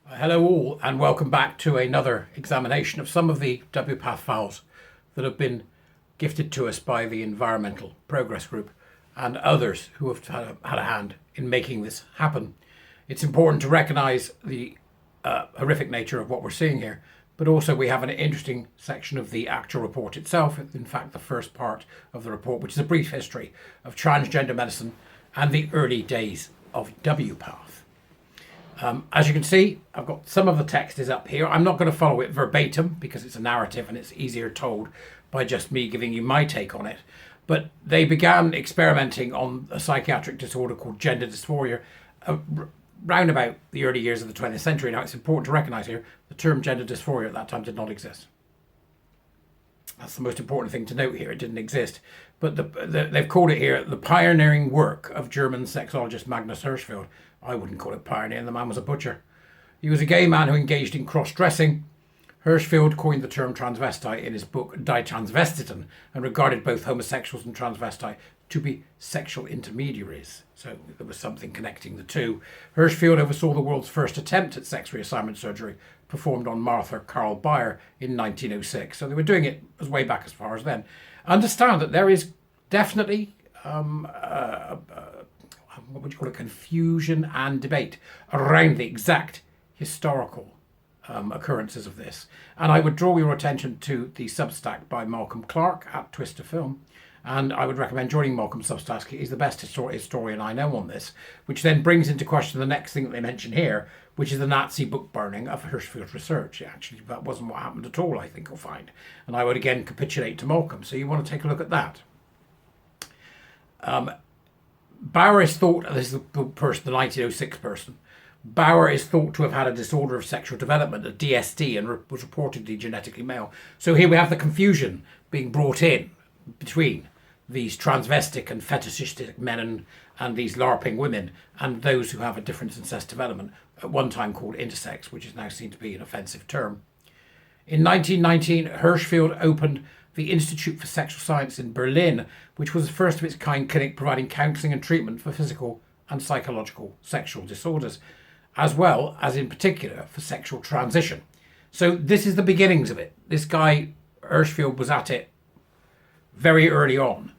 Hello all and welcome back to another examination of some of the WPATH files that have been gifted to us by the Environmental Progress Group and others who have had a hand in making this happen. It's important to recognise the horrific nature of what we're seeing here, but also we have an interesting section of the actual report itself, in fact the first part of the report, which is a brief history of transgender medicine and the early days of WPATH. As you can see, I've got some of the text is up here. I'm not going to follow it verbatim because it's a narrative and it's easier told by just me giving you my take on it. But they began experimenting on a psychiatric disorder called gender dysphoria round about the early years of the 20th century. Now, it's important to recognise here the term gender dysphoria at that time did not exist. That's the most important thing to note here. It didn't exist. But they've called it here the pioneering work of German sexologist Magnus Hirschfeld. I wouldn't call it pioneering. The man was a butcher. He was a gay man who engaged in cross-dressing. Hirschfeld coined the term transvestite in his book Die Transvestiten and regarded both homosexuals and transvestite to be sexual intermediaries. So there was something connecting the two. Hirschfeld oversaw the world's first attempt at sex reassignment surgery performed on Martha Karl Bayer in 1906. So they were doing it as way back as far as then. Understand that there is definitely what would you call it, confusion and debate around the exact historical occurrences of this. And I would draw your attention to the Substack by Malcolm Clark at Twister Film. And I would recommend joining Malcolm's Substack. He's the best historian I know on this, which then brings into question the next thing that they mention here, which is the Nazi book burning of Hirschfeld's research. Actually, that wasn't what happened at all, I think you'll find. And I would again capitulate to Malcolm. So you want to take a look at that. Bauer is thought, this is the person, the 1906 person, Bauer is thought to have had a disorder of sexual development, a DSD, and was reportedly genetically male. So here we have the confusion being brought in between these transvestic and fetishistic men and these LARPing women and those who have a difference in sex development, at one time called intersex, which is now seen to be an offensive term. In 1919, Hirschfeld opened the Institute for Sexual Science in Berlin, which was the first of its kind clinic providing counselling and treatment for physical and psychological sexual disorders, as well as in particular for sexual transition. So this is the beginnings of it. This guy, Hirschfeld, was at it very early on.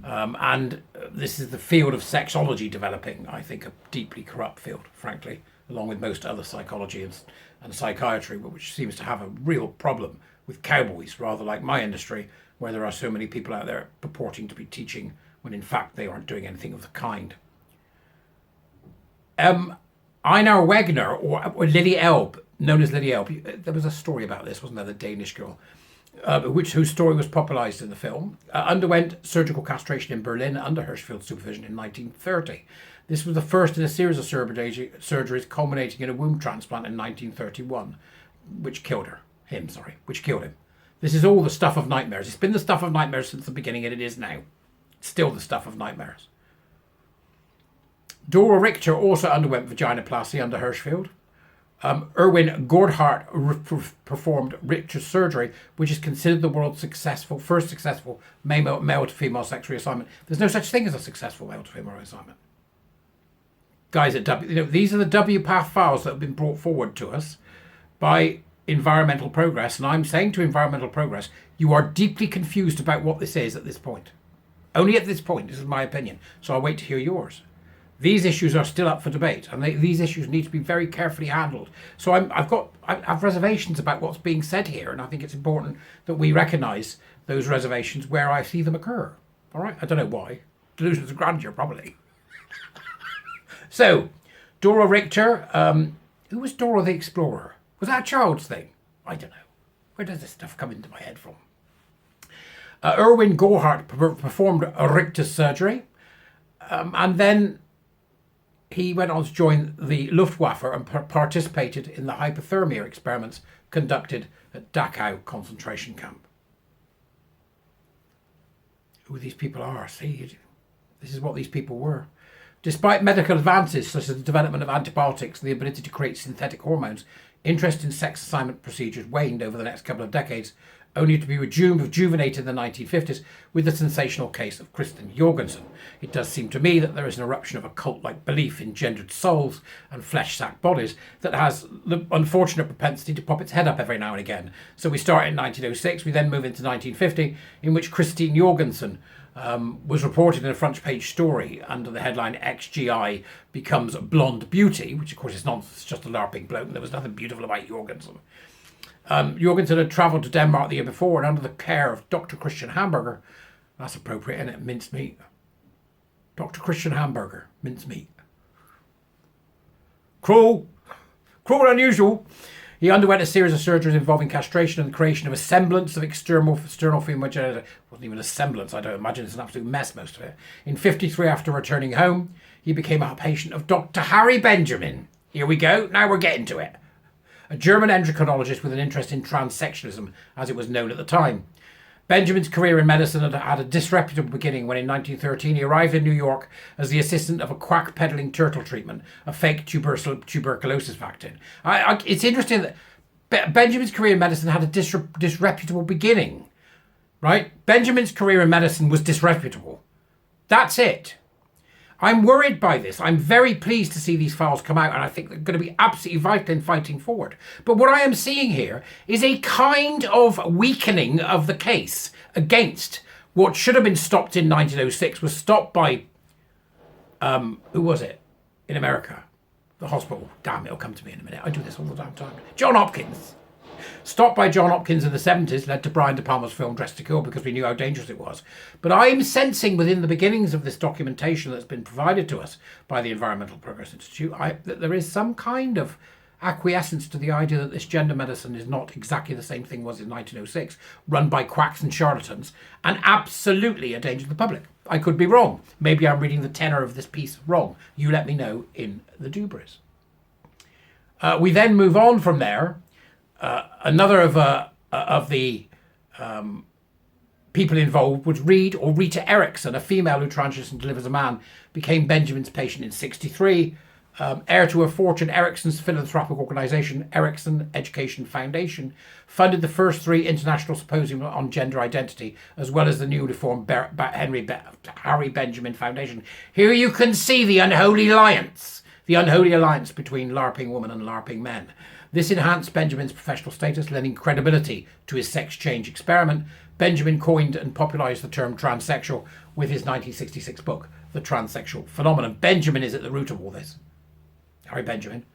And this is the field of sexology developing, I think, a deeply corrupt field, frankly, along with most other psychology and psychiatry, which seems to have a real problem with cowboys, rather like my industry, where there are so many people out there purporting to be teaching when in fact they aren't doing anything of the kind. Einar Wegner, or Lily Elbe, known as Lily Elbe, there was a story about this, wasn't there, the Danish girl, whose story was popularised in the film, underwent surgical castration in Berlin under Hirschfeld's supervision in 1930. This was the first in a series of surgeries culminating in a womb transplant in 1931, which killed him. This is all the stuff of nightmares. It's been the stuff of nightmares since the beginning, and it is now. It's still the stuff of nightmares. Dora Richter also underwent vaginoplasty under Hirschfeld. Erwin Gordhardt performed Richter's surgery, which is considered the world's first successful male to female sex reassignment. There's no such thing as a successful male to female reassignment. Guys at these are the WPATH files that have been brought forward to us by Environmental Progress, and I'm saying to Environmental Progress, you are deeply confused about what this is at this point. Only at this point, this is my opinion, so I'll wait to hear yours. These issues are still up for debate, and these issues need to be very carefully handled. So I have reservations about what's being said here, and I think it's important that we recognise those reservations where I see them occur. All right? I don't know why. Delusions of grandeur, probably. So, Dora Richter, who was Dora the Explorer? Was that a child's thing? I don't know. Where does this stuff come into my head from? Erwin Gordhardt performed a Richter's surgery, and then he went on to join the Luftwaffe and participated in the hypothermia experiments conducted at Dachau concentration camp. Who these people are, see, this is what these people were. Despite medical advances such as the development of antibiotics and the ability to create synthetic hormones, interest in sex assignment procedures waned over the next couple of decades only to be rejuvenated in the 1950s with the sensational case of Kristen Jorgensen. It does seem to me that there is an eruption of a cult-like belief in gendered souls and flesh-sacked bodies that has the unfortunate propensity to pop its head up every now and again. So we start in 1906, we then move into 1950, in which Kristen Jorgensen was reported in a front page story under the headline XGI becomes blonde beauty, which of course is nonsense, it's just a LARPing bloke, and there was nothing beautiful about Jorgensen. Jorgensen had travelled to Denmark the year before and under the care of Dr. Christian Hamburger, that's appropriate, isn't it? Mincemeat. Dr. Christian Hamburger, mincemeat. Cruel and unusual. He underwent a series of surgeries involving castration and the creation of a semblance of external female genital. It wasn't even a semblance, I don't imagine. It's an absolute mess, most of it. In 1953, after returning home, he became a patient of Dr. Harry Benjamin. Here we go, now we're getting to it. A German endocrinologist with an interest in transsexualism, as it was known at the time. Benjamin's career in medicine had a disreputable beginning when in 1913 he arrived in New York as the assistant of a quack peddling turtle treatment, a fake tuberculosis vaccine. It's interesting that Benjamin's career in medicine had a disreputable beginning, right? Benjamin's career in medicine was disreputable. That's it. I'm worried by this. I'm very pleased to see these files come out, and I think they're going to be absolutely vital in fighting forward. But what I am seeing here is a kind of weakening of the case against what should have been stopped in 1906, was stopped by, who was it, in America? The hospital. Damn, it'll come to me in a minute. I do this all the damn time. John Hopkins. Stopped by John Hopkins in the 70s led to Brian De Palma's film Dressed to Kill because we knew how dangerous it was. But I'm sensing within the beginnings of this documentation that's been provided to us by the Environmental Progress Institute that there is some kind of acquiescence to the idea that this gender medicine is not exactly the same thing was in 1906, run by quacks and charlatans, and absolutely a danger to the public. I could be wrong. Maybe I'm reading the tenor of this piece wrong. You let me know in the Dubris. We then move on from there. Another of the people involved was Rita Erickson, a female who transitioned and delivers a man, became Benjamin's patient in 1963. Heir to her fortune, Erickson's philanthropic organisation, Erickson Education Foundation, funded the first 3 international symposiums on gender identity, as well as the newly formed Harry Benjamin Foundation. Here you can see the unholy alliance between LARPing women and LARPing men. This enhanced Benjamin's professional status, lending credibility to his sex change experiment. Benjamin coined and popularised the term transsexual with his 1966 book, The Transsexual Phenomenon. Benjamin is at the root of all this. Harry Benjamin.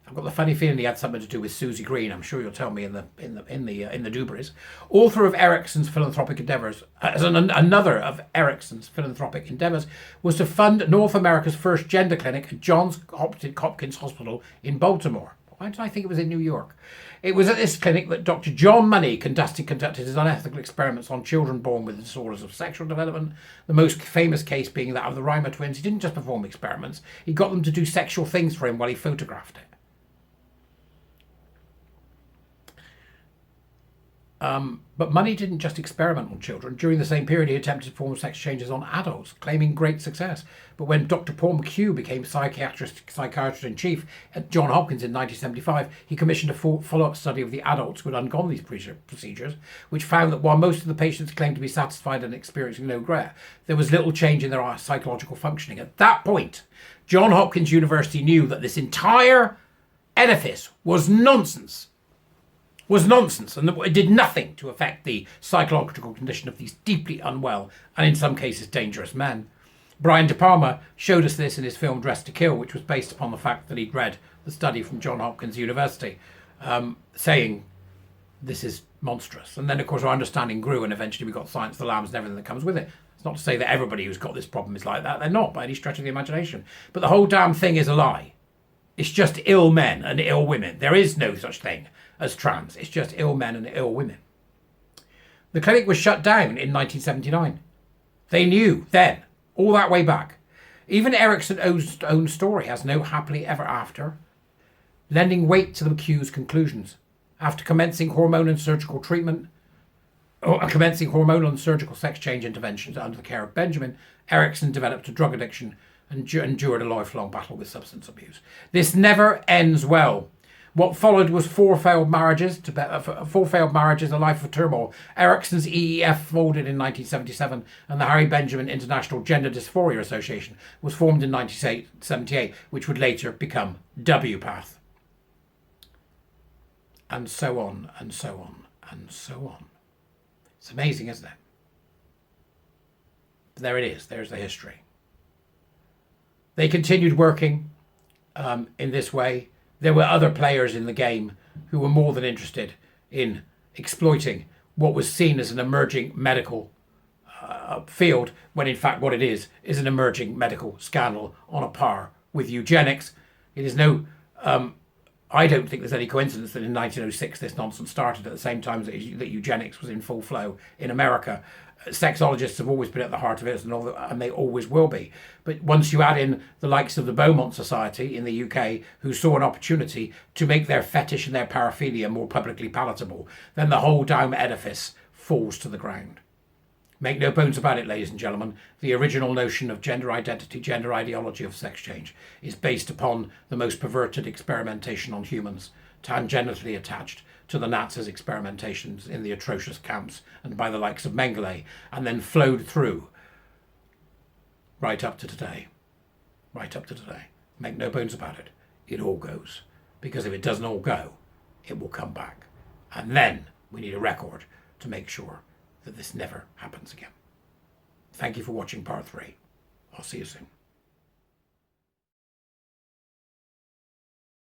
I've got the funny feeling he had something to do with Susie Green. I'm sure you'll tell me in the Dubris. Author of Erickson's philanthropic endeavours, another of Erickson's philanthropic endeavours was to fund North America's first gender clinic at Johns Hopkins Hospital in Baltimore. Why did I think it was in New York? It was at this clinic that Dr. John Money conducted his unethical experiments on children born with disorders of sexual development, the most famous case being that of the Reimer twins. He didn't just perform experiments, he got them to do sexual things for him while he photographed it. But Money didn't just experiment on children. During the same period, he attempted to perform sex changes on adults, claiming great success. But when Dr. Paul McHugh became psychiatrist-in-chief at Johns Hopkins in 1975, he commissioned a follow-up study of the adults who had undergone these procedures, which found that while most of the patients claimed to be satisfied and experiencing no regret, there was little change in their psychological functioning. At that point, Johns Hopkins University knew that this entire edifice was nonsense. And it did nothing to affect the psychological condition of these deeply unwell and in some cases dangerous men. Brian De Palma showed us this in his film Dressed to Kill, which was based upon the fact that he'd read the study from Johns Hopkins University, saying this is monstrous. And then of course our understanding grew and eventually we got Silence of the Lambs and everything that comes with it. It's not to say that everybody who's got this problem is like that. They're not by any stretch of the imagination. But the whole damn thing is a lie. It's just ill men and ill women. There is no such thing as trans. It's just ill men and ill women. The clinic was shut down in 1979. They knew then, all that way back. Even Erickson's own story has no happily ever after, lending weight to the McHugh's conclusions. After commencing hormonal and surgical sex change interventions under the care of Benjamin, Erickson developed a drug addiction and endured a lifelong battle with substance abuse. This never ends well. What followed was four failed marriages, a life of turmoil. Ericsson's EEF folded in 1977, and the Harry Benjamin International Gender Dysphoria Association was formed in 1978, which would later become WPATH. And so on, and so on, and so on. It's amazing, isn't it? But there it is. There's the history. They continued working in this way. There were other players in the game who were more than interested in exploiting what was seen as an emerging medical field, when in fact what it is an emerging medical scandal on a par with eugenics. It is no... I don't think there's any coincidence that in 1906 this nonsense started at the same time that eugenics was in full flow in America. Sexologists have always been at the heart of it, and they always will be. But once you add in the likes of the Beaumont Society in the UK, who saw an opportunity to make their fetish and their paraphilia more publicly palatable, then the whole damn edifice falls to the ground. Make no bones about it, ladies and gentlemen, the original notion of gender identity, gender ideology of sex change is based upon the most perverted experimentation on humans, tangentially attached to the Nazis' experimentations in the atrocious camps and by the likes of Mengele, and then flowed through right up to today. Right up to today. Make no bones about it. It all goes. Because if it doesn't all go, it will come back. And then we need a record to make sure that this never happens again. Thank you for watching part 3. I'll see you soon.